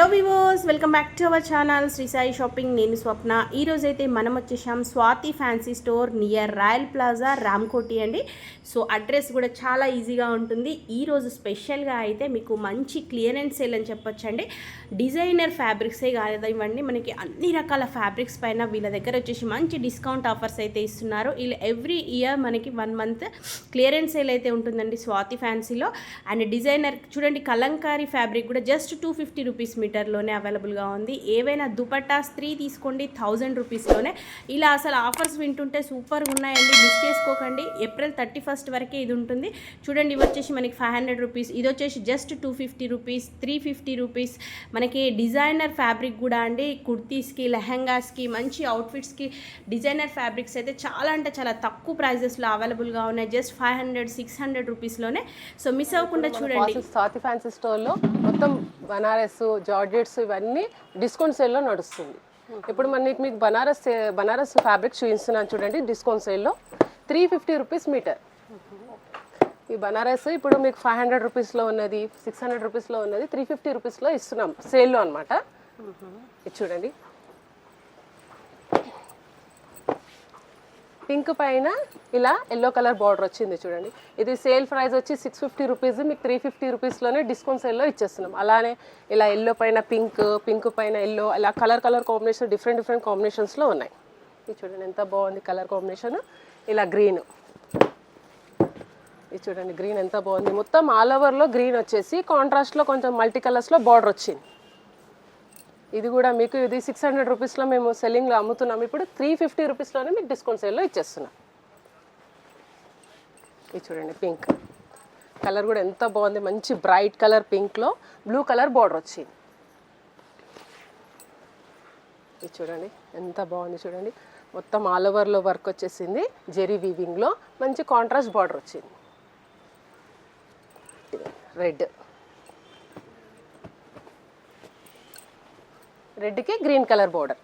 Hello viewers, welcome back to our channel Sri Sai shopping. నేను స్వప్న. ఈరోజైతే మనం వచ్చేసాం Swathi fancy store near royal plaza Ramkoti అండి. సో అడ్రస్ కూడా చాలా ఈజీగా ఉంటుంది. ఈరోజు స్పెషల్గా అయితే మీకు మంచి క్లియరెన్స్ సేల్ అని చెప్పొచ్చండి. డిజైనర్ ఫ్యాబ్రిక్సే కానివ్వండి, మనకి అన్ని రకాల ఫ్యాబ్రిక్స్ పైన వీళ్ళ దగ్గర వచ్చేసి మంచి డిస్కౌంట్ ఆఫర్స్ అయితే ఇస్తున్నారు. వీళ్ళు ఎవ్రీ ఇయర్ మనకి 1 మంత్ క్లియరెన్స్ సేల్ అయితే ఉంటుందండి స్వాతి ఫ్యాన్సీలో. అండ్ డిజైనర్ చూడండి, కలంకారీ ఫ్యాబ్రిక్ కూడా జస్ట్ 250 రూపీస్ మీటర్లోనే అవైలబుల్గా ఉంది. ఏవైనా దుపట్టాస్ 3 తీసుకోండి 1000 రూపీస్లోనే. ఇలా అసలు ఆఫర్స్ వింటుంటే సూపర్గా ఉన్నాయండి, మిస్ చేసుకోకండి. ఏప్రిల్ 31st వరకే ఇది ఉంటుంది. చూడండి, ఇవి వచ్చేసి మనకి 500 రూపీస్, ఇది వచ్చేసి జస్ట్ 250 రూపీస్, 350 రూపీస్. మనకి డిజైనర్ ఫ్యాబ్రిక్ కూడా అండి, కుర్తీస్కి, లెహంగాస్కి, మంచి అవుట్ఫిట్స్కి డిజైనర్ ఫ్యాబ్రిక్స్ అయితే చాలా అంటే చాలా తక్కువ ప్రైజెస్లో అవైలబుల్గా ఉన్నాయి. జస్ట్ 500-600 రూపీస్లోనే. సో మిస్ అవ్వకుండా చూడండి. స్వాతి ఫ్యాన్సీ స్టోర్లో మొత్తం బనారస్, జార్జెట్స్ ఇవన్నీ డిస్కౌంట్ సేల్లో నడుస్తుంది. ఇప్పుడు మీకు బనారస్ ఫ్యాబ్రిక్ చూపిస్తున్నాను చూడండి. డిస్కౌంట్ సేల్లో 350 రూపీస్ మీటర్. ఈ బనారస్ ఇప్పుడు మీకు 500 రూపీస్లో ఉన్నది, 600 రూపీస్లో ఉన్నది 350 రూపీస్లో ఇస్తున్నాం సేల్లో అనమాట. ఇది చూడండి, పింక్ పైన ఇలా ఎల్లో కలర్ బార్డర్ వచ్చింది చూడండి. ఇది సేల్ ప్రైస్ వచ్చి 650 రూపీస్, మీకు 350 రూపీస్లోనే డిస్కౌంట్ సేల్లో ఇచ్చేస్తున్నాం. అలానే ఇలా ఎల్లో పైన పింక్ పైన ఎల్లో, ఇలా కలర్ కాంబినేషన్ డిఫరెంట్ కాంబినేషన్స్లో ఉన్నాయి. ఇది చూడండి ఎంత బాగుంది కలర్ కాంబినేషన్. ఇలా గ్రీన్, ఇది చూడండి గ్రీన్ ఎంత బాగుంది. మొత్తం ఆల్ ఓవర్లో గ్రీన్ వచ్చేసి కాంట్రాస్ట్లో కొంచెం మల్టీ కలర్స్లో బార్డర్ వచ్చింది. ఇది కూడా మీకు ఇది 600 రూపీస్లో మేము సెల్లింగ్లో అమ్ముతున్నాం. ఇప్పుడు 350 రూపీస్లోనే మీకు డిస్కౌంట్ సేల్లో ఇచ్చేస్తున్నాం. ఇది చూడండి పింక్ కలర్ కూడా ఎంత బాగుంది, మంచి బ్రైట్ కలర్ పింక్లో బ్లూ కలర్ బార్డర్ వచ్చింది. ఇది చూడండి ఎంత బాగుంది చూడండి. మొత్తం ఆల్ ఓవర్లో వర్క్ వచ్చేసింది, జెరీ వీవింగ్లో మంచి కాంట్రాస్ట్ బార్డర్ వచ్చింది. రెడ్కి గ్రీన్ కలర్ బార్డర్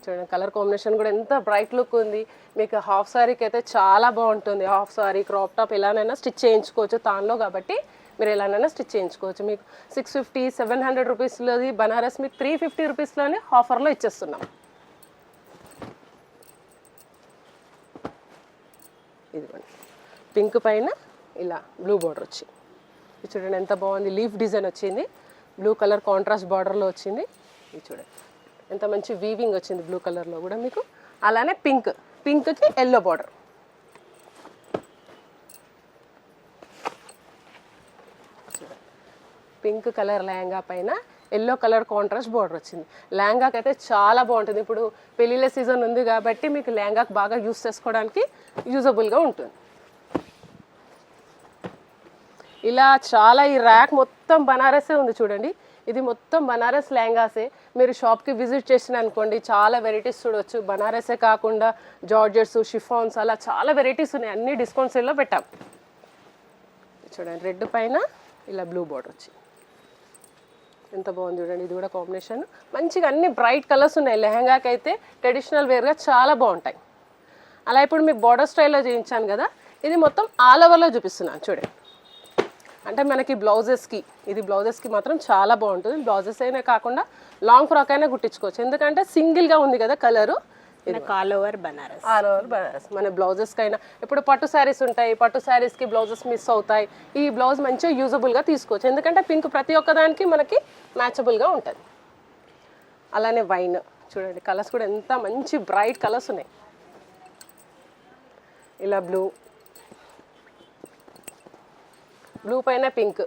చూడండి. కలర్ కాంబినేషన్ కూడా ఎంత బ్రైట్ లుక్ ఉంది. మీకు హాఫ్ సారీకి అయితే చాలా బాగుంటుంది. హాఫ్ సారీ, క్రాప్ టాప్ ఎలానైనా స్టిచ్ చేయించుకోవచ్చు తాన్లో, కాబట్టి మీరు ఎలానైనా స్టిచ్ చేయించుకోవచ్చు. మీకు 650-700 రూపీస్లోది బనారస్ మీకు 350 రూపీస్లోనే ఆఫర్లో ఇచ్చేస్తున్నాం. ఇదిగోండి పింక్ పైన ఇలా బ్లూ బార్డర్ వచ్చి, ఇది చూడండి ఎంత బాగుంది. లీఫ్ డిజైన్ వచ్చింది, బ్లూ కలర్ కాంట్రాస్ట్ బార్డర్లో వచ్చింది. ఇది చూడండి ఎంత మంచి వీవింగ్ వచ్చింది బ్లూ కలర్లో కూడా మీకు. అలానే పింక్కి yellow border. Pink colour lehenga పైన ఎల్లో కలర్ కాంట్రాస్ట్ బార్డర్ వచ్చింది. లెహంగాకి అయితే చాలా బాగుంటుంది. ఇప్పుడు పెళ్ళిళ్ళ సీజన్ ఉంది కాబట్టి మీకు లెహంగాకి బాగా యూస్ చేసుకోవడానికి యూజబుల్గా ఉంటుంది. ఇలా చాలా ఈ ర్యాక్ మొత్తం బనారసే ఉంది చూడండి. ఇది మొత్తం బనారస్ లెహంగాసే. మీరు షాప్కి విజిట్ చేసిన అనుకోండి చాలా వెరైటీస్ చూడవచ్చు. బనారసే కాకుండా జార్జెట్స్, షిఫాన్స్ అలా చాలా వెరైటీస్ ఉన్నాయి. అన్ని డిస్కౌంట్ సేల్లో పెట్టాం. చూడండి రెడ్ పైన ఇలా బ్లూ బార్డర్ వచ్చి ఎంత బాగుంది చూడండి. ఇది కూడా కాంబినేషన్ మంచిగా అన్ని బ్రైట్ కలర్స్ ఉన్నాయి. లెహంగాకి అయితే ట్రెడిషనల్ వేర్గా చాలా బాగుంటాయి. అలా ఇప్పుడు మీకు బార్డర్ స్టైల్లో చేయించాను కదా, ఇది మొత్తం ఆల్ ఓవర్లో చూపిస్తున్నాను చూడండి. అంటే మనకి బ్లౌజెస్కి మాత్రం చాలా బాగుంటుంది. బ్లౌజెస్ అయినా కాకుండా లాంగ్ ఫ్రాక్ అయినా కుట్టించుకోవచ్చు. ఎందుకంటే సింగిల్గా ఉంది కదా కలరు. ఆల్ ఓవర్ బనారస్ మన బ్లౌజెస్కి అయినా ఇప్పుడు పట్టు శారీస్ ఉంటాయి, పట్టు శారీస్కి బ్లౌజెస్ మిస్ అవుతాయి. ఈ బ్లౌజ్ మంచిగా యూజబుల్గా తీసుకోవచ్చు. ఎందుకంటే పింక్ ప్రతి ఒక్కదానికి మనకి మ్యాచబుల్గా ఉంటుంది. అలానే వైన్ చూడండి, కలర్స్ కూడా ఎంత మంచి బ్రైట్ కలర్స్ ఉన్నాయి. ఇలా బ్లూ పైన పింక్.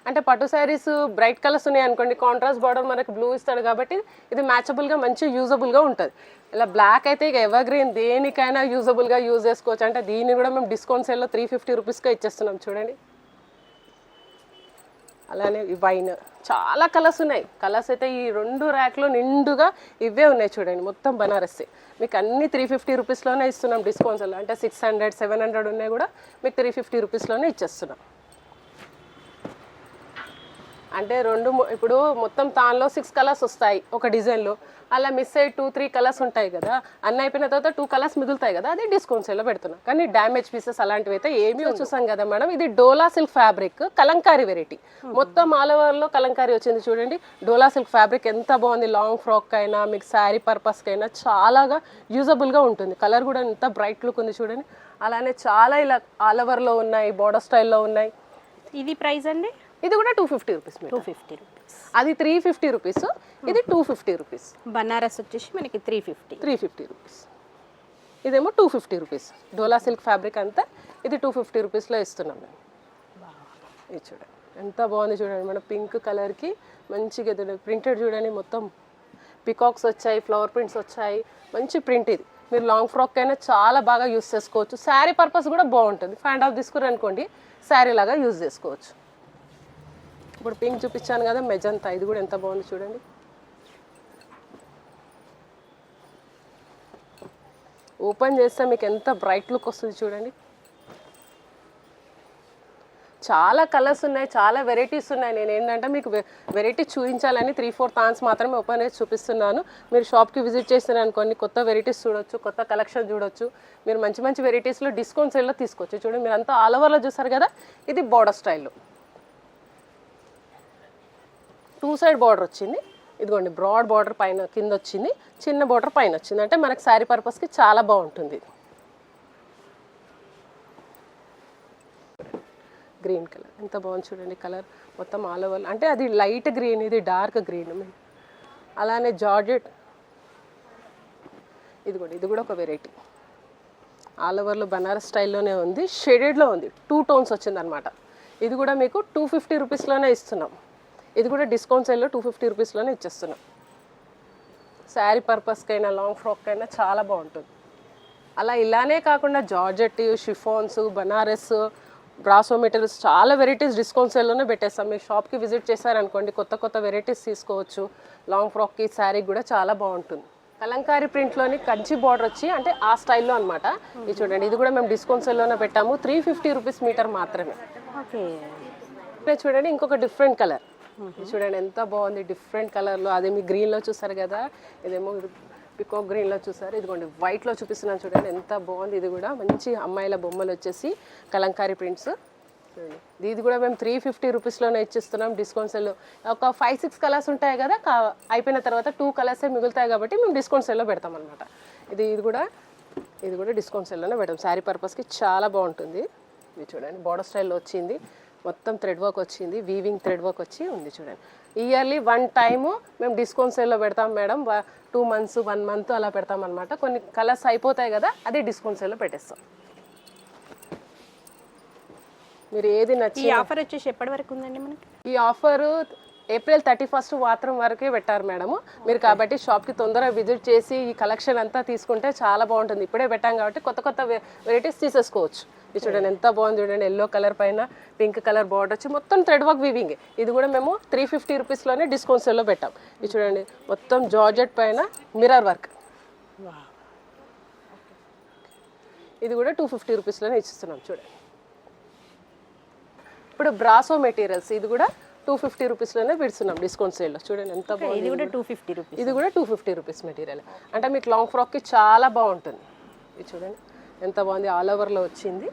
అంటే పట్టు శారీస్ బ్రైట్ కలర్స్ ఉన్నాయి అనుకోండి, కాంట్రాస్ట్ బార్డర్ మనకి బ్లూ ఇస్తాడు కాబట్టి ఇది మ్యాచబుల్గా మంచిగా యూజబుల్గా ఉంటుంది. ఇలా బ్లాక్ అయితే ఇక ఎవర్ గ్రీన్ దేనికైనా యూజబుల్గా యూజ్ చేసుకోవచ్చు. అంటే దీన్ని కూడా మేము డిస్కౌంట్ సేల్లో 350 రూపీస్గా ఇచ్చేస్తున్నాం చూడండి. అలానే ఈ వైన్ చాలా కలర్స్ ఉన్నాయి. కలర్స్ అయితే ఈ 2 ర్యాక్లో నిండుగా ఇవే ఉన్నాయి చూడండి. మొత్తం బనారస్సే మీకు అన్ని 350 రూపీస్లోనే ఇస్తున్నాం డిస్కౌంట్ సేల్లో. అంటే 600-700 ఉన్నాయి కూడా మీకు 350 రూపీస్లోనే ఇచ్చేస్తున్నాం. అంటే ఇప్పుడు మొత్తం దానిలో 6 కలర్స్ వస్తాయి ఒక డిజైన్లో, అలా మిస్ అయ్యి 2-3 కలర్స్ ఉంటాయి కదా, అన్నీ అయిపోయిన తర్వాత 2 కలర్స్ మిగులుతాయి కదా, అది డిస్కౌంట్ సేల్లో పెడుతున్నాం. కానీ డ్యామేజ్ పీసెస్ అలాంటివి అయితే ఏమీ చూసాం కదా మేడం. ఇది డోలా సిల్క్ ఫ్యాబ్రిక్ కలంకారీ వెరైటీ, మొత్తం ఆల్ ఓవర్లో కలంకారీ వచ్చింది చూడండి. డోలా సిల్క్ ఫ్యాబ్రిక్ ఎంత బాగుంది, లాంగ్ ఫ్రాక్ అయినా మీకు శారీ పర్పస్కి అయినా చాలాగా యూజబుల్గా ఉంటుంది. కలర్ కూడా ఎంత బ్రైట్ లుక్ ఉంది చూడండి. అలానే చాలా ఇలా ఆల్ ఓవర్లో ఉన్నాయి, బోర్డర్ స్టైల్లో ఉన్నాయి. ఇది ప్రైస్ అండి? ఇది కూడా 250 రూపీస్. 250 రూపీస్. అది 350 రూపీస్, ఇది 250 రూపీస్. బనారస్ వచ్చేసి మనకి 350 రూపీస్. ఇదేమో 250 రూపీస్. డోలా సిల్క్ ఫ్యాబ్రిక్ అంతా ఇది 250 రూపీస్లో ఇస్తున్నాం మేము. ఇది చూడండి ఎంత బాగుంది చూడండి మేడం, పింక్ కలర్కి మంచిగా ప్రింటెడ్ చూడండి, మొత్తం పికాక్స్ వచ్చాయి, ఫ్లవర్ ప్రింట్స్ వచ్చాయి, మంచి ప్రింట్. ఇది మీరు లాంగ్ ఫ్రాక్ అయినా చాలా బాగా యూస్ చేసుకోవచ్చు. శారీ పర్పస్ కూడా బాగుంటుంది. ఫ్యాండ్ ఆఫ్ తీసుకుని అనుకోండి, శారీ లాగా యూజ్ చేసుకోవచ్చు. ఇప్పుడు పింక్ చూపించాను కదా, మెజంతా, ఇది కూడా ఎంత బాగుంది చూడండి. ఓపెన్ చేస్తే మీకు ఎంత బ్రైట్ లుక్ వస్తుంది చూడండి. చాలా కలర్స్ ఉన్నాయి, చాలా వెరైటీస్ ఉన్నాయి. నేను ఏంటంటే మీకు వెరైటీ చూపించాలని 3-4 థాన్స్ మాత్రమే ఓపెన్ చేసి చూపిస్తున్నాను. మీరు షాప్కి విజిట్ చేస్తారు అనుకోండి, కొత్త వెరైటీస్ చూడొచ్చు, కొత్త కలెక్షన్ చూడొచ్చు. మీరు మంచి మంచి వెరైటీస్లో డిస్కౌంట్ సేల్లో తీసుకోవచ్చు. చూడండి మీరు అంతా ఆల్ ఓవర్లో చూసారు కదా, ఇది బోర్డర్ స్టైల్లో 2 సైడ్ బార్డర్ వచ్చింది. ఇదిగోండి బ్రాడ్ బార్డర్ పైన కింద వచ్చింది, చిన్న బార్డర్ పైన వచ్చింది. అంటే మనకు శారీ పర్పస్కి చాలా బాగుంటుంది. గ్రీన్ కలర్ ఎంత బాగుంది చూడండి, కలర్ మొత్తం ఆల్ ఓవర్. అంటే అది లైట్ గ్రీన్, ఇది డార్క్ గ్రీన్. అలానే జార్జెట్, ఇది కూడా ఒక వెరైటీ. ఆల్ ఓవర్లో బనారస్ స్టైల్లోనే ఉంది, షేడెడ్లో ఉంది, 2 టోన్స్ వచ్చింది అనమాట. ఇది కూడా మీకు 250 రూపీస్లోనే ఇస్తున్నాం. ఇది కూడా డిస్కౌంట్ సేల్లో 250 రూపీస్లోనే ఇచ్చేస్తున్నాం. శారీ పర్పస్కైనా లాంగ్ ఫ్రాక్ అయినా చాలా బాగుంటుంది. అలా ఇలానే కాకుండా georgette, chiffons, Banaras, brasso materials చాలా వెరైటీస్ డిస్కౌంట్ సేల్లోనే పెట్టేస్తాం. మీరు షాప్కి విజిట్ చేశారనుకోండి, కొత్త కొత్త వెరైటీస్ తీసుకోవచ్చు. లాంగ్ ఫ్రాక్కి, శారీకి కూడా చాలా బాగుంటుంది. కలంకారీ ప్రింట్లోని కంచి బార్డర్ వచ్చి అంటే ఆ స్టైల్లో అనమాట. ఇది చూడండి, ఇది కూడా మేము డిస్కౌంట్ సేల్లోనే పెట్టాము. 350 రూపీస్ మీటర్ మాత్రమే. ఓకే, చూడండి ఇంకొక డిఫరెంట్ కలర్. చూడండి ఎంత బాగుంది, డిఫరెంట్ కలర్లో. అదే మీ గ్రీన్లో చూసారు కదా, ఇదేమో పికాక్ గ్రీన్లో చూసారు. ఇదిగోండి వైట్లో చూపిస్తున్నాను చూడండి ఎంత బాగుంది. ఇది కూడా మంచి అమ్మాయిల బొమ్మలు వచ్చేసి కలంకారీ ప్రింట్స్. చూడండి ఇది కూడా మేము 350 రూపీస్లోనే ఇచ్చిస్తున్నాం డిస్కౌంట్ సెల్లో. ఒక 5-6 కలర్స్ ఉంటాయి కదా, అయిపోయిన తర్వాత 2 కలర్సే మిగులుతాయి కాబట్టి మేము డిస్కౌంట్ సెల్లో పెడతాం అనమాట. ఇది కూడా డిస్కౌంట్ సెల్లోనే పెడతాం. శారీ పర్పస్కి చాలా బాగుంటుంది. ఇది చూడండి బోర్డర్ స్టైల్లో వచ్చింది, మొత్తం థ్రెడ్ వర్క్ వచ్చింది, వీవింగ్ థ్రెడ్ వర్క్ వచ్చి ఉంది చూడండి. ఇయర్లీ 1 టైము మేము డిస్కౌంట్ సేల్లో పెడతాం మేడం. 2 మంత్స్ 1 మంత్ అలా పెడతాం అనమాట. కొన్ని కలర్స్ అయిపోతాయి కదా, అది డిస్కౌంట్ సేల్లో పెట్టేస్తాం. మీరు ఏది నచ్చి. ఈ ఆఫర్ వచ్చేసి ఎప్పటి వరకు ఉందండి మనకి? ఈ ఆఫర్ ఏప్రిల్ 31 మాత్రం వరకే పెట్టారు మేడము మీరు. కాబట్టి షాప్కి తొందరగా విజిట్ చేసి ఈ కలెక్షన్ అంతా తీసుకుంటే చాలా బాగుంటుంది. ఇప్పుడే పెట్టాం కాబట్టి కొత్త కొత్త వెరైటీస్ తీసేసుకోవచ్చు. ఇది చూడండి ఎంత బాగుంది చూడండి, ఎల్లో కలర్ పైన పింక్ కలర్ బార్డర్ వచ్చి మొత్తం థ్రెడ్ వర్క్ వీవింగ్. ఇది కూడా మేము 350 రూపీస్లోనే డిస్కౌంట్ సేల్లో పెట్టాం. ఇది చూడండి మొత్తం జార్జెట్ పైన మిర్రర్ వర్క్. ఇది కూడా 250 రూపీస్లోనే ఇచ్చిస్తున్నాం చూడండి. ఇప్పుడు బ్రాసో మెటీరియల్స్, ఇది కూడా 250 రూపీస్లోనే పెడుతున్నాం డిస్కౌంట్ సేల్లో. చూడండి ఎంత బాగుంది. ఇది కూడా 250 రూపీస్. ఇది కూడా 250 రూపీస్ మెటీరియల్. అంటే మీకు లాంగ్ ఫ్రాక్కి చాలా బాగుంటుంది. ఇది చూడండి ఎంత బాగుంది, ఆల్ ఓవర్లో వచ్చింది.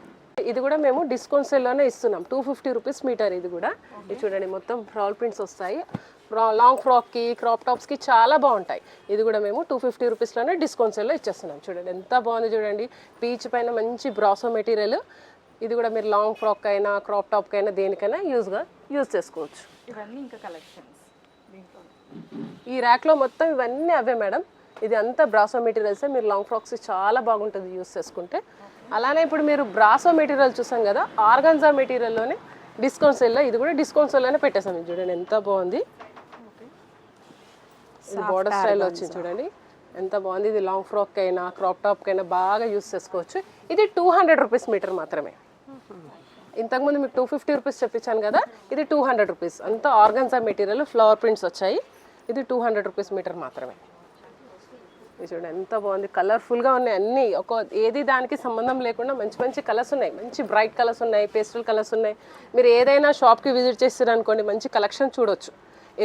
ఇది కూడా మేము డిస్కౌంట్ సేల్లోనే ఇస్తున్నాం, 250 రూపీస్ మీటర్. ఇది కూడా ఇది చూడండి మొత్తం ఫ్రాల్ ప్రింట్స్ వస్తాయి. లాంగ్ ఫ్రాక్కి, క్రాప్ టాప్స్కి చాలా బాగుంటాయి. ఇది కూడా మేము 250 రూపీస్లోనే డిస్కౌంట్ సేల్లో ఇచ్చేస్తున్నాం. చూడండి ఎంత బాగుంది చూడండి, పీచ్ పైన మంచి బ్రాసో మెటీరియల్. ఇది కూడా మీరు లాంగ్ ఫ్రాక్ అయినా క్రాప్ టాప్కి అయినా దేనికైనా యూజ్ చేసుకోవచ్చు. ఇవన్నీ ఇంకా కలెక్షన్స్ దీంట్లో. ఈ ర్యాక్లో మొత్తం ఇవన్నీ అవే మేడం. ఇది అంతా బ్రాసో మెటీరియల్సే. మీరు లాంగ్ ఫ్రాక్స్ చాలా బాగుంటుంది యూజ్ చేసుకుంటే. అలానే ఇప్పుడు మీరు బ్రాసో మెటీరియల్ చూసాం కదా, ఆర్గాన్జా మెటీరియల్లోనే డిస్కౌంట్ సేల్లో ఇది కూడా డిస్కౌంట్ సేల్లోనే పెట్టేసాం. చూడండి ఎంత బాగుంది, ఇది బోర్డర్ స్టైల్లో వచ్చింది చూడండి ఎంత బాగుంది. ఇది లాంగ్ ఫ్రాక్ అయినా క్రాప్ టాప్కి అయినా బాగా యూజ్ చేసుకోవచ్చు. ఇది 200 రూపీస్ మీటర్ మాత్రమే. ఇంతకుముందు మీకు 250 రూపీస్ చెప్పించాను కదా, ఇది 200 రూపీస్. అంతా ఆర్గాన్జా మెటీరియల్, ఫ్లవర్ ప్రింట్స్ వచ్చాయి. ఇది 200 రూపీస్ మీటర్ మాత్రమే. ఇది చూడండి ఎంత బాగుంది, కలర్ఫుల్గా ఉన్నాయి అన్నీ. ఏది దానికి సంబంధం లేకుండా మంచి మంచి కలర్స్ ఉన్నాయి, మంచి బ్రైట్ కలర్స్ ఉన్నాయి, పేస్టల్ కలర్స్ ఉన్నాయి. మీరు ఏదైనా షాప్కి విజిట్ చేస్తారనుకోండి మంచి కలెక్షన్ చూడొచ్చు.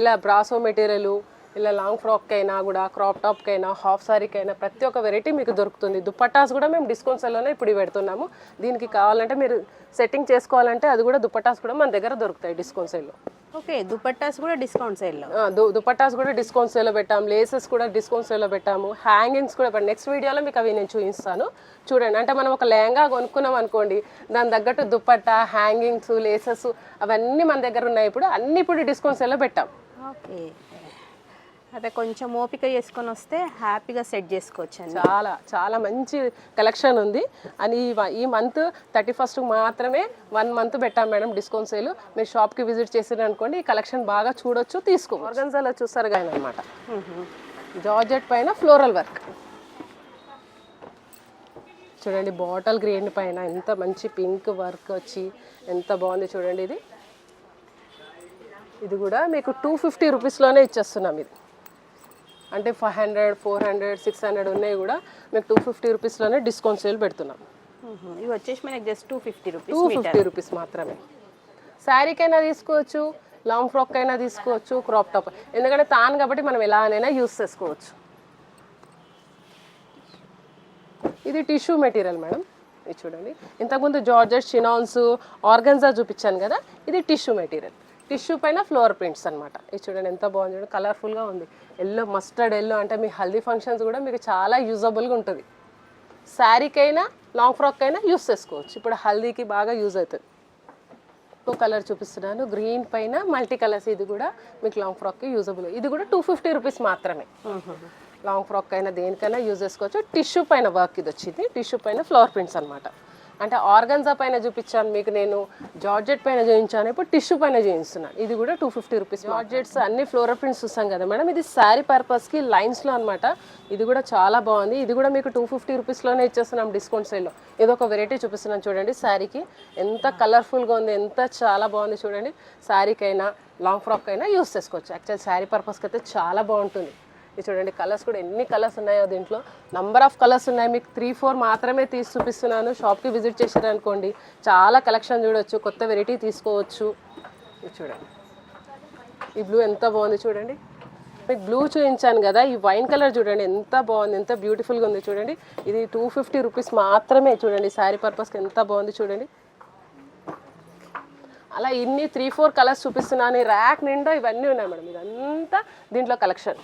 ఇలా బ్రాసో మెటీరియల్, ఇలా లాంగ్ ఫ్రాక్ అయినా కూడా, క్రాప్ టాప్కి అయినా, హాఫ్ సారీకి అయినా ప్రతి ఒక్క వెరైటీ మీకు దొరుకుతుంది. దుపట్టాస్ కూడా మేము డిస్కౌంట్ సెల్లోనే ఇప్పుడు పెడుతున్నాము. దీనికి కావాలంటే మీరు సెట్టింగ్ చేసుకోవాలంటే అది కూడా దుపట్టాస్ కూడా మన దగ్గర దొరుకుతాయి డిస్కౌంట్ సెల్లో. ఓకే, దుపట్టాస్ కూడా డిస్కౌంట్ సేల్లో. దుపట్టాస్ కూడా డిస్కౌంట్ సేల్లో పెట్టాము, లేసెస్ కూడా డిస్కౌంట్ సేల్లో పెట్టాము, హ్యాంగింగ్స్ కూడా నెక్స్ట్ వీడియోలో మీకు అవి నేను చూపిస్తాను చూడండి. అంటే మనం ఒక లెహంగా కొనుక్కున్నాం అనుకోండి, దాని తగ్గట్టు దుపట్టా, హ్యాంగింగ్స్, లేసెస్ అవన్నీ మన దగ్గర ఉన్నాయి. ఇప్పుడు ఇప్పుడు డిస్కౌంట్ సేల్లో పెట్టాం. ఓకే, అదే కొంచెం ఓపిక చేసుకొని వస్తే హ్యాపీగా సెట్ చేసుకోవచ్చు అండి. చాలా చాలా మంచి కలెక్షన్ ఉంది. అని ఈ మంత్ 31st మాత్రమే 1 మంత్ పెట్టాం మేడం డిస్కౌంట్ సేల్. మీరు షాప్కి విజిట్ చేసారు అనుకోండి ఈ కలెక్షన్ బాగా చూడొచ్చు, తీసుకోవచ్చు. ఆర్గన్జాలో చూస్తారు కానీ అనమాట, జార్జెట్ పైన ఫ్లోరల్ వర్క్ చూడండి. బాటిల్ గ్రీన్ పైన ఎంత మంచి పింక్ వర్క్ వచ్చి ఎంత బాగుంది చూడండి. ఇది కూడా మీకు 250 రూపీస్లోనే ఇచ్చేస్తున్నాం. ఇది అంటే 500, 400, 600 ఉన్నాయి కూడా మీకు 250 రూపీస్లోనే డిస్కౌంట్ సేల్ పెడుతున్నాం. ఇవి వచ్చేసి మనకి జస్ట్ 250 రూపీస్ మాత్రమే. శారీకైనా తీసుకోవచ్చు, లాంగ్ ఫ్రాక్ అయినా తీసుకోవచ్చు, క్రాప్ టాప్, ఎందుకంటే తాను కాబట్టి మనం ఎలానైనా యూస్ చేసుకోవచ్చు. ఇది టిష్యూ మెటీరియల్ మేడం. ఇది చూడండి, ఇంతకుముందు జార్జెట్, షినాన్స్, ఆర్గన్జా చూపించాను కదా, ఇది టిష్యూ మెటీరియల్. టిష్యూ పైన ఫ్లోర్ ప్రింట్స్ అనమాట. ఇది చూడండి ఎంత బాగుంది, చూడండి కలర్ఫుల్గా ఉంది. ఎల్లో, మస్టర్డ్ ఎల్లో అంటే మీ హల్దీ ఫంక్షన్స్ కూడా మీకు చాలా యూజబుల్గా ఉంటుంది. శారీకైనా లాంగ్ ఫ్రాక్ అయినా యూస్ చేసుకోవచ్చు. ఇప్పుడు హల్దీకి బాగా యూజ్ అవుతుంది. ఇంకో కలర్ చూపిస్తున్నాను, గ్రీన్ పైన మల్టీ కలర్స్. ఇది కూడా మీకు లాంగ్ ఫ్రాక్కి యూజబుల్. ఇది కూడా 250 రూపీస్ మాత్రమే. లాంగ్ ఫ్రాక్ అయినా దేనికైనా యూజ్ చేసుకోవచ్చు. టిష్యూ పైన వర్క్ ఇది వచ్చింది, టిష్యూ పైన ఫ్లవర్ ప్రింట్స్ అనమాట. అంటే ఆర్గన్జా పైన చూపించాను మీకు నేను, జార్జెట్ పైన చూపించాను, ఇప్పుడు టిష్యూ పైన చూపిస్తున్నాను. ఇది కూడా 250 రూపీస్. జార్జెట్స్ అన్ని ఫ్లోరల్ ప్రింట్స్ చూస్తాం కదా మేడం, ఇది శారీ పర్పస్కి లైన్స్లో అనమాట. ఇది కూడా చాలా బాగుంది. ఇది కూడా మీకు 250 రూపీస్లోనే ఇచ్చేస్తున్నాం డిస్కౌంట్ సేల్లో. ఇది ఒక వెరైటీ చూపిస్తున్నాను చూడండి. శారీకి ఎంత కలర్ఫుల్గా ఉంది, ఎంత చాలా బాగుంది చూడండి. శారీకైనా లాంగ్ ఫ్రాక్ అయినా యూస్ చేసుకోవచ్చు. యాక్చువల్ శారీ పర్పస్కి అయితే చాలా బాగుంటుంది. ఇది చూడండి, కలర్స్ కూడా ఎన్ని కలర్స్ ఉన్నాయో దీంట్లో, నంబర్ ఆఫ్ కలర్స్ ఉన్నాయి. మీకు 3-4 మాత్రమే తీసి చూపిస్తున్నాను. షాప్కి విజిట్ చేశారనుకోండి చాలా కలెక్షన్ చూడొచ్చు, కొత్త వెరైటీ తీసుకోవచ్చు. ఇది చూడండి, ఈ బ్లూ ఎంత బాగుంది చూడండి. మీకు బ్లూ చూపించాను కదా, ఈ వైన్ కలర్ చూడండి ఎంత బాగుంది, ఎంత బ్యూటిఫుల్గా ఉంది చూడండి. ఇది 250 రూపీస్ మాత్రమే. చూడండి శారీ పర్పస్కి ఎంత బాగుంది చూడండి. అలా ఇన్ని 3-4 కలర్స్ చూపిస్తున్నాను. ర్యాక్ నిండా ఇవన్నీ ఉన్నాయి మేడం. ఇదంతా దీంట్లో కలెక్షన్.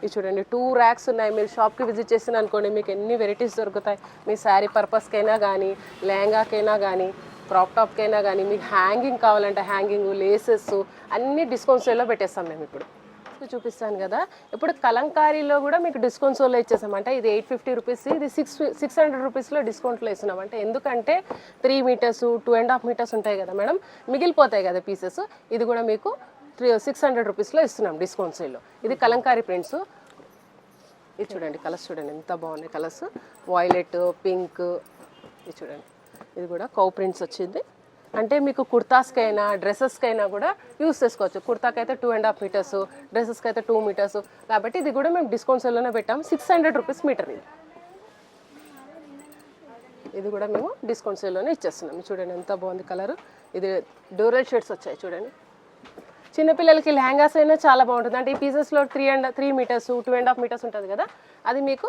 ఇది చూడండి, 2 ర్యాక్స్ ఉన్నాయి. మీరు షాప్కి విజిట్ చేసిన అనుకోండి మీకు ఎన్ని వెరైటీస్ దొరుకుతాయి. మీ శారీ పర్పస్కైనా కానీ, లెహంగాకైనా కానీ, క్రాప్ టాప్కైనా కానీ, మీకు హ్యాంగింగ్ కావాలంటే హ్యాంగింగ్, లేసెస్ అన్నీ డిస్కౌంట్ సేల్లో పెట్టేస్తాం మేము. ఇప్పుడు చూపిస్తాను కదా, ఇప్పుడు కలంకారీలో కూడా మీకు డిస్కౌంట్ సేల్లో ఇచ్చేసామంటే ఇది 850 రూపీస్, ఇది 600 రూపీస్లో డిస్కౌంట్లో ఇస్తున్నాం. అంటే ఎందుకంటే 3 మీటర్స్, 2.5 మీటర్స్ ఉంటాయి కదా మేడం, మిగిలిపోతాయి కదా పీసెస్. ఇది కూడా మీకు 600 రూపీస్లో ఇస్తున్నాం డిస్కౌంట్ సేల్లో. ఇది కలంకారీ ప్రింట్స్. ఇది చూడండి, కలర్స్ చూడండి ఎంత బాగున్నాయి కలర్స్. Violet, pink. ఇది చూడండి, ఇది కూడా కౌ ప్రింట్స్ వచ్చింది. అంటే మీకు కుర్తాస్కైనా, డ్రెస్సెస్కైనా కూడా యూస్ చేసుకోవచ్చు. కుర్తాకైతే 2.5 మీటర్స్, డ్రెస్సెస్కి అయితే 2 మీటర్స్. కాబట్టి ఇది కూడా మేము డిస్కౌంట్ సేల్లోనే పెట్టాము. 600 రూపీస్ మీటర్. ఇది కూడా మేము డిస్కౌంట్ సేల్లోనే ఇచ్చేస్తున్నాం. చూడండి ఎంత బాగుంది కలర్. ఇది డోరల్ షేడ్స్ వచ్చాయి చూడండి. చిన్నపిల్లలకి లెహంగాస్ అయినా చాలా బాగుంటుంది. అంటే ఈ పీసెస్లో 3 మీటర్స్, 2.5 మీటర్స్ ఉంటుంది కదా, అది మీకు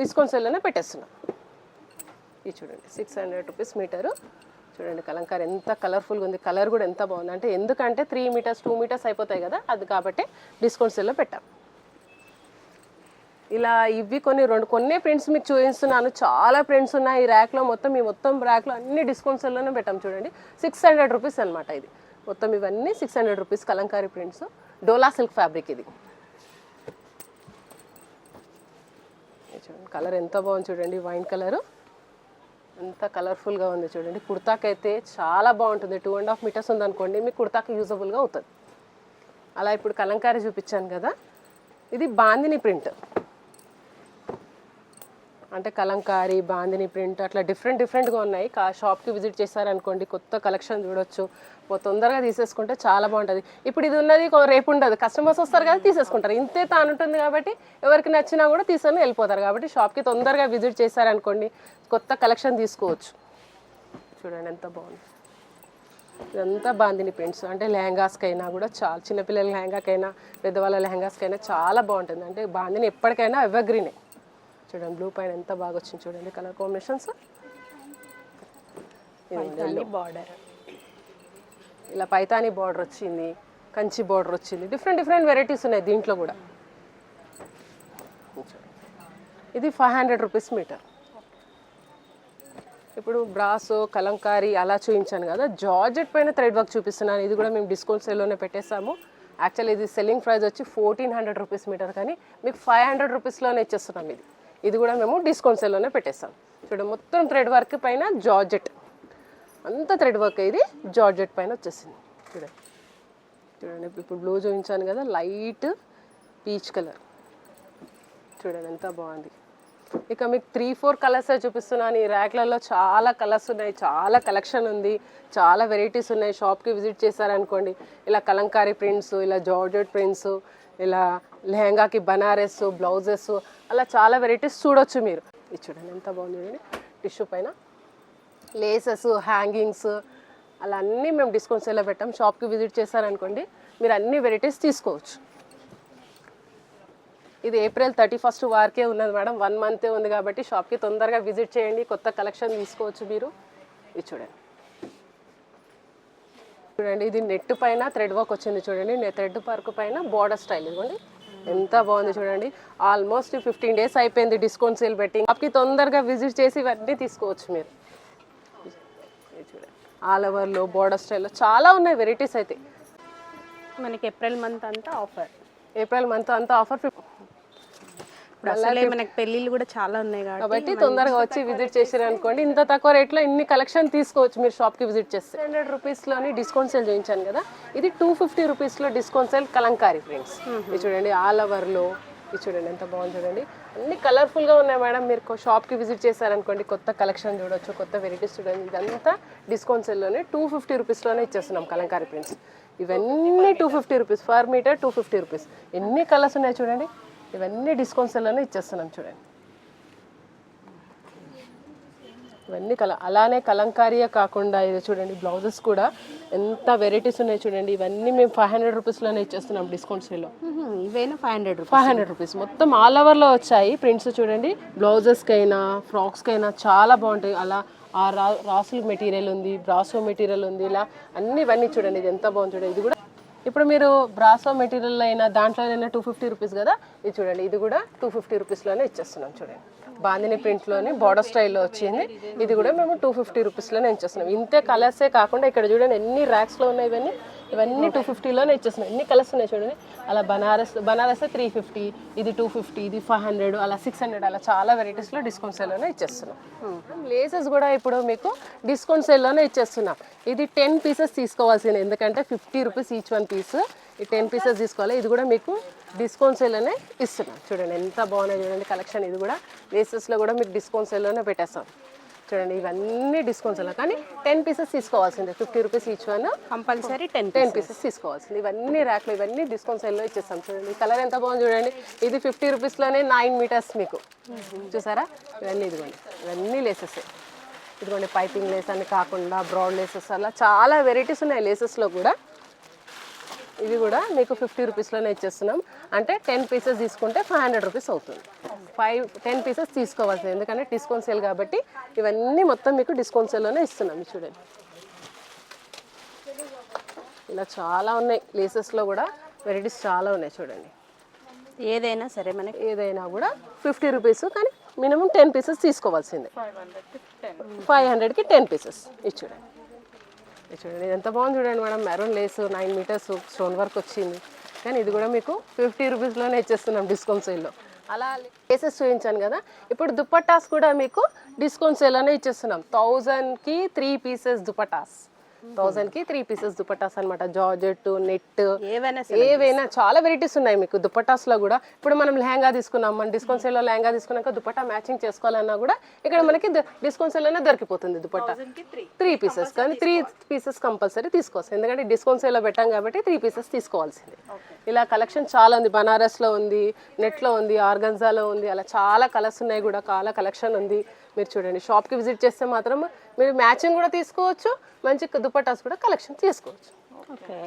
డిస్కౌంట్ సేల్లోనే పెట్టేస్తున్నాం. ఇది చూడండి 600 రూపీస్ మీటరు. చూడండి కలంకారీ ఎంత కలర్ఫుల్గా ఉంది, కలర్ కూడా ఎంత బాగుంది. అంటే ఎందుకంటే 3 మీటర్స్, 2 మీటర్స్ అయిపోతాయి కదా, అది కాబట్టి డిస్కౌంట్ సేల్లో పెట్టాం. ఇలా ఇవి కొన్ని ప్రింట్స్ మీకు చూపిస్తున్నాను. చాలా ప్రింట్స్ ఉన్నాయి ఈ ర్యాక్లో. మొత్తం ర్యాక్లో అన్ని డిస్కౌంట్ సేల్లోనే పెట్టాం చూడండి. 600 రూపీస్ అనమాట. ఇది మొత్తం ఇవన్నీ 600 రూపీస్ కలంకారీ ప్రింట్స్. డోలా సిల్క్ ఫ్యాబ్రిక్. ఇది చూడండి కలర్ ఎంత బాగుంది చూడండి, వైన్ కలరు ఎంత కలర్ఫుల్గా ఉంది చూడండి. కుర్తాకైతే చాలా బాగుంటుంది. 2.5 మీటర్స్ ఉందనుకోండి మీకు కుర్తాకి యూజబుల్గా అవుతుంది. అలా ఇప్పుడు కలంకారీ చూపించాను కదా, ఇది బాందిని ప్రింట్. అంటే కలంకారీ, బాందిని ప్రింట్ అట్లా డిఫరెంట్గా ఉన్నాయి. షాప్కి విజిట్ చేశారనుకోండి కొత్త కలెక్షన్ చూడొచ్చు. తొందరగా తీసేసుకుంటే చాలా బాగుంటుంది. ఇప్పుడు ఇది ఉన్నది రేపు ఉండదు, కస్టమర్స్ వస్తారు కదా తీసేసుకుంటారు. ఇంతే తాను ఉంటుంది కాబట్టి ఎవరికి నచ్చినా కూడా తీసుకొని వెళ్ళిపోతారు. కాబట్టి షాప్కి తొందరగా విజిట్ చేశారనుకోండి కొత్త కలెక్షన్ తీసుకోవచ్చు. చూడండి ఎంత బాగుంది. ఇదంతా బాందిని ప్రింట్స్, అంటే లెహంగాస్కైనా కూడా చాలా, చిన్నపిల్లల లెహంగాకైనా పెద్దవాళ్ళ లెహంగాస్కైనా చాలా బాగుంటుంది. అంటే బాందిని ఎప్పటికైనా ఎవర్గ్రీనే. చూడండి బ్లూ పైన ఎంత బాగా వచ్చింది చూడండి కలర్ కాంబినేషన్స్. బార్డర్ ఇలా పైతానీ బార్డర్ వచ్చింది, కంచి బార్డర్ వచ్చింది, డిఫరెంట్ వెరైటీస్ ఉన్నాయి దీంట్లో కూడా. ఇది 500 రూపీస్ మీటర్. ఇప్పుడు బ్రాసో, కలంకారీ అలా చూపించాను కదా, జార్జెట్ పైన థ్రెడ్ వర్క్ చూపిస్తున్నాను. ఇది కూడా మేము డిస్కౌంట్ సేల్లోనే పెట్టేసాము. యాక్చువల్లీ ఇది సెల్లింగ్ ప్రైస్ వచ్చి 1400 రూపీస్ మీటర్, కానీ మీకు 500 రూపీస్లోనే ఇచ్చేస్తున్నాం. ఇది కూడా మేము డిస్కౌంట్ సేల్లోనే పెట్టేస్తాం. చూడండి మొత్తం థ్రెడ్ వర్క్ పైన జార్జెట్, అంత థ్రెడ్ వర్క్ ఇది జార్జెట్ పైన వచ్చేసింది. చూడండి ఇప్పుడు బ్లూ చూపించాను కదా, లైట్ పీచ్ కలర్. చూడండి ఎంత బాగుంది. ఇక మీకు 3-4 కలర్సే చూపిస్తున్నాను. ఈ ర్యాక్లలో చాలా కలర్స్ ఉన్నాయి, చాలా కలెక్షన్ ఉంది, చాలా వెరైటీస్ ఉన్నాయి. షాప్కి విజిట్ చేశారనుకోండి ఇలా కలంకారీ ప్రింట్స్, ఇలా జార్జెట్ ప్రింట్స్, ఇలా లెహంగాకి బనారస్ బ్లౌజెస్, అలా చాలా వెరైటీస్ చూడొచ్చు మీరు. ఇది చూడండి ఎంత బాగుంది. చూడండి టిష్యూ పైన లేసెస్, హ్యాంగింగ్స్ అలా అన్నీ మేము డిస్కౌంట్ సేల్లో పెట్టాం. షాప్కి విజిట్ చేశారనుకోండి మీరు అన్ని వెరైటీస్ తీసుకోవచ్చు. ఇది April 31 వరకే ఉన్నది మేడం, 1 మంతే ఉంది కాబట్టి షాప్కి తొందరగా విజిట్ చేయండి, కొత్త కలెక్షన్ తీసుకోవచ్చు మీరు. ఇది చూడండి ఇది నెట్ పైన థ్రెడ్ వర్క్ వచ్చింది. చూడండి థ్రెడ్ వర్క్ పైన బోర్డర్ స్టైల్. ఇదిగోండి ఎంత బాగుంది చూడండి. ఆల్మోస్ట్ 15 డేస్ అయిపోయింది డిస్కౌంట్ సేల్ పెట్టి. షాప్కి తొందరగా విజిట్ చేసి ఇవన్నీ తీసుకోవచ్చు మీరు. చూడండి ఆల్ ఓవర్లో బోర్డర్ స్టైల్లో చాలా ఉన్నాయి వెరైటీస్. అయితే మనకి ఏప్రిల్ మంత్ అంతా ఆఫర్. అసలే మనకి పెళ్ళిళ్ళు కూడా చాలా ఉన్నాయి కాబట్టి తొందరగా వచ్చి విజిట్ చేసారు అనుకోండి ఇంత తక్కువ రేట్లో ఇన్ని కలెక్షన్ తీసుకోవచ్చు మీరు షాప్కి విజిట్ చేస్తే. 100 రూపీస్లోని డిస్కౌంట్ సేల్ చూపించాను కదా, ఇది 250 రూపీస్లో డిస్కౌంట్ సేల్ కలంకారీ ప్రింట్స్. ఇది చూడండి ఆల్ ఓవర్లో. ఇది చూడండి ఎంత బాగుంది చూడండి, అన్ని కలర్ఫుల్గా ఉన్నాయి మేడం. మీరు షాప్కి విజిట్ చేశారనుకోండి కొత్త కలెక్షన్ చూడొచ్చు, కొత్త వెరైటీస్ చూడండి. ఇదంతా డిస్కౌంట్ సేల్లోనే 250 రూపీస్లోనే ఇచ్చేస్తున్నాం కలంకారీ ప్రింట్స్. ఇవన్నీ 250 రూపీస్ పర్ మీటర్, 250 రూపీస్. ఎన్ని కలర్స్ ఉన్నాయి చూడండి, ఇవన్నీ డిస్కౌంట్ సేల్లోనే ఇచ్చేస్తున్నాం చూడండి. ఇవన్నీ అలానే కలంకారీయే కాకుండా ఇది చూడండి బ్లౌజెస్ కూడా ఎంత వెరైటీస్ ఉన్నాయి చూడండి. ఇవన్నీ మేము 500 రూపీస్లోనే ఇచ్చేస్తున్నాం డిస్కౌంట్ సేల్లో. ఇవైనా 500 రూపీస్ మొత్తం ఆల్ ఓవర్లో వచ్చాయి ప్రింట్స్. చూడండి బ్లౌజెస్కైనా ఫ్రాక్స్కైనా చాలా బాగుంటాయి. అలా ఆ రాసులు మెటీరియల్ ఉంది, బ్రాసో మెటీరియల్ ఉంది, ఇలా ఇవన్నీ చూడండి. ఇది ఎంత బాగుంది చూడండి. ఇది కూడా ఇప్పుడు మీరు బ్రాసో మెటీరియల్ అయినా దాంట్లోనైనా 250 రూపీస్ కదా, ఇది చూడండి ఇది కూడా 250 రూపీస్లోనే ఇచ్చేస్తున్నాం చూడండి. బాందిని ప్రింట్లోనే బార్డర్ స్టైల్లో వచ్చింది. ఇది కూడా మేము 250 రూపీస్లోనే ఇచ్చేస్తున్నాం. ఇంతే కలర్సే కాకుండా ఇక్కడ చూడండి ఎన్ని ర్యాక్స్లో ఉన్నాయి. ఇవన్నీ 250లోనే ఇచ్చేస్తున్నాం. ఎన్ని కలర్స్ ఉన్నాయి చూడండి. అలా బనారస్ 350, ఇది 250, ఇది 500, అలా 600, అలా చాలా వెరైటీస్లో డిస్కౌంట్ సేల్లోనే ఇచ్చేస్తున్నాం. లేసెస్ కూడా ఇప్పుడు మీకు డిస్కౌంట్ సేల్లోనే ఇచ్చేస్తున్నాం. ఇది 10 పీసెస్ తీసుకోవాల్సింది, ఎందుకంటే 50 రూపీస్ ఈచ్ 1 పీస్. ఈ 10 పీసెస్ తీసుకోవాలి. ఇది కూడా మీకు డిస్కౌంట్ సేల్లోనే ఇస్తున్నాం. చూడండి ఎంత బాగున్నాయి చూడండి కలెక్షన్. ఇది కూడా లేసెస్లో కూడా మీకు డిస్కౌంట్ సేల్లోనే పెట్టేస్తాం చూడండి. ఇవన్నీ డిస్కౌంట్స్ అలా, కానీ 10 పీసెస్ తీసుకోవాల్సిందే. 50 రూపీస్ ఈచ్ 1 కంపల్సరీ 10 పీసెస్ తీసుకోవాల్సింది. ఇవన్నీ ర్యాక్లో ఇవన్నీ డిస్కౌంట్ సేల్లో ఇచ్చేస్తాం చూడండి. కలర్ ఎంత బాగుంది చూడండి. ఇది 50 రూపీస్లోనే 9 మీటర్స్ మీకు చూసారా. ఇవన్నీ ఇదిగోండి, ఇవన్నీ లేసెస్. ఇదిగోండి పైపింగ్ లేస్ అని కాకుండా బ్రాడ్ లేసెస్, అలా చాలా వెరైటీస్ ఉన్నాయి లేసెస్లో కూడా. ఇవి కూడా మీకు 50 రూపీస్లోనే ఇచ్చేస్తున్నాం. అంటే 10 పీసెస్ తీసుకుంటే 500 రూపీస్ అవుతుంది. 10 పీసెస్ తీసుకోవాల్సింది, ఎందుకంటే డిస్కౌంట్ సేల్ కాబట్టి ఇవన్నీ మొత్తం మీకు డిస్కౌంట్ సేల్లోనే ఇస్తున్నాం. చూడండి ఇలా చాలా ఉన్నాయి లేసెస్లో కూడా వెరైటీస్ చాలా ఉన్నాయి చూడండి. ఏదైనా సరే మనకి ఏదైనా కూడా 50 రూపీస్, కానీ మినిమం 10 పీసెస్ తీసుకోవాల్సిందే. 500కి 10 పీసెస్. ఇది చూడండి, ఇది చూడండి ఎంత బాగుంది చూడండి madam. Maroon lace 9 metres stone work వచ్చింది, కానీ ఇది కూడా మీకు 50 రూపీస్లోనే ఇచ్చేస్తున్నాం డిస్కౌంట్ సేల్లో. అలా లేసెస్ చూపించాను కదా. ఇప్పుడు దుపట్టాస్ కూడా మీకు డిస్కౌంట్ సేల్లోనే ఇచ్చేస్తున్నాం. 1000కి 3 పీసెస్ దుపట్టాస్. 1000కి 3 పీసెస్ దుపట్టాస్ అనమాట. జార్జెట్, నెట్, ఏవైనా ఏవైనా చాలా వెరైటీస్ ఉన్నాయి మీకు దుపట్టాస్ లో కూడా. ఇప్పుడు మనం లెహంగా తీసుకున్నాం, మన డిస్కౌంట్ సేల్ లో లెహంగా తీసుకున్నాక దుపట్టా మ్యాచింగ్ చేసుకోవాలన్నా కూడా ఇక్కడ మనకి డిస్కౌంట్ సేల్ లోనే దొరికిపోతుంది దుపట్టా. 3 పీసెస్, కానీ 3 పీసెస్ కంపల్సరీ తీసుకోవచ్చు, ఎందుకంటే డిస్కౌంట్ సేల్ లో పెట్టాం కాబట్టి 3 పీసెస్ తీసుకోవాల్సిందే. ఇలా కలెక్షన్ చాలా ఉంది, బనారస్ లో ఉంది, నెట్ లో ఉంది, ఆర్గన్జాలో ఉంది, అలా చాలా కలర్స్ ఉన్నాయి కూడా, చాలా కలెక్షన్ ఉంది. మీరు చూడండి, షాప్కి విజిట్ చేస్తే మాత్రం మీరు మ్యాచింగ్ కూడా తీసుకోవచ్చు, మంచి దుపట్టాస్ కూడా కలెక్షన్ తీసుకోవచ్చు.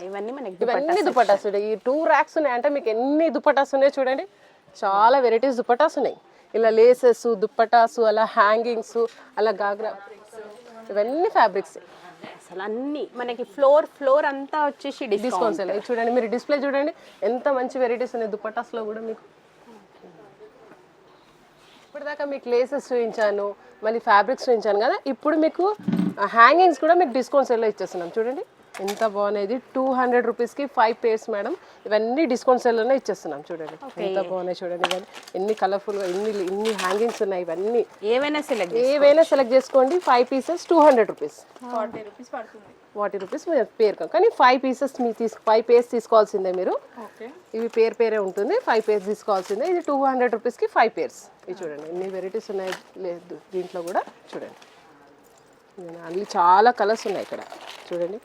ఇవన్నీ మనకి ఇవన్నీ దుపట్టాస్ ఉన్నాయి. ఈ 2 ర్యాక్స్ ఉన్నాయి అంటే మీకు ఎన్ని దుపట్టాస్ ఉన్నాయి చూడండి, చాలా వెరైటీస్ దుపట్టాస్ ఉన్నాయి. ఇలా లేసెస్, దుపట్టాస్, అలా హ్యాంగింగ్స్, అలా గాగ్రా, ఇవన్నీ ఫ్యాబ్రిక్స్. అసలు అన్ని మనకి ఫ్లోర్ అంతా వచ్చేసి డిస్కౌంట్స్ చూడండి. మీరు డిస్ప్లే చూడండి, ఎంత మంచి వెరైటీస్ ఉన్నాయి దుపట్టాస్లో కూడా. మీకు ఇప్పటిదాకా మీకు లేసెస్ చూపించాను, మళ్ళీ ఫ్యాబ్రిక్స్ చూపించాను కదా, ఇప్పుడు మీకు హ్యాంగింగ్స్ కూడా మీకు డిస్కౌంట్ సేల్లో ఇచ్చేస్తున్నాం. చూడండి ఎంత బాగున్నాయి, 200 రూపీస్కి 5 పేర్స్ మేడం. ఇవన్నీ డిస్కౌంట్ సేల్లోనే ఇచ్చేస్తున్నాం. చూడండి ఎంత బాగున్నాయి, చూడండి ఇవన్నీ ఎన్ని కలర్ఫుల్గా, ఇన్ని హ్యాంగింగ్స్ ఉన్నాయి. ఇవన్నీ ఏవైనా సెలెక్ట్ చేసుకోండి. 5 పీసెస్ 200 రూపీస్, 40 రూపీస్ పడుతుంది. 40 రూపీస్ పేరు, కానీ 5 పీసెస్ మీ 5 పేర్స్ తీసుకోవాల్సిందే మీరు. ఓకే, ఇవి పేరే ఉంటుంది, 5 పేర్స్ తీసుకోవాల్సిందే. ఇది 200 రూపీస్కి 5 పేర్స్. ఇది చూడండి ఎన్ని వెరైటీస్ ఉన్నాయి లేదు దీంట్లో కూడా. చూడండి అన్ని చాలా కలర్స్ ఉన్నాయి ఇక్కడ. చూడండి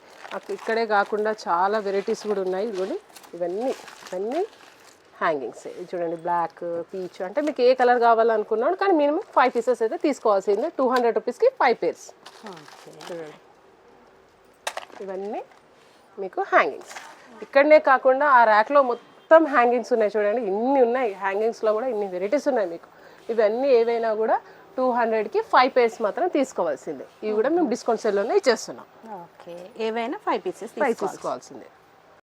ఇక్కడే కాకుండా చాలా వెరైటీస్ కూడా ఉన్నాయి. ఇదిగోండి ఇవన్నీ హ్యాంగింగ్స్. ఇది చూడండి బ్లాక్, పీచ్, అంటే మీకు ఏ కలర్ కావాలనుకున్నాడు, కానీ మినిమం 5 పీసెస్ అయితే తీసుకోవాల్సిందే. 200 రూపీస్కి 5 పేర్స్. చూడండి ఇవన్నీ మీకు హ్యాంగింగ్స్. ఇక్కడనే కాకుండా ఆ ర్యాక్లో మొత్తం హ్యాంగింగ్స్ ఉన్నాయి. చూడండి ఇన్ని ఉన్నాయి, హ్యాంగింగ్స్లో కూడా ఇన్ని వెరైటీస్ ఉన్నాయి మీకు. ఇవన్నీ ఏవైనా కూడా 200కి 5 పేర్స్ మాత్రం తీసుకోవాల్సిందే. ఇవి కూడా మేము డిస్కౌంట్ సేల్లోనే ఇచ్చేస్తున్నాం. ఓకే, ఏవైనా 5 పీసెస్ తీసుకోవాల్సిందే.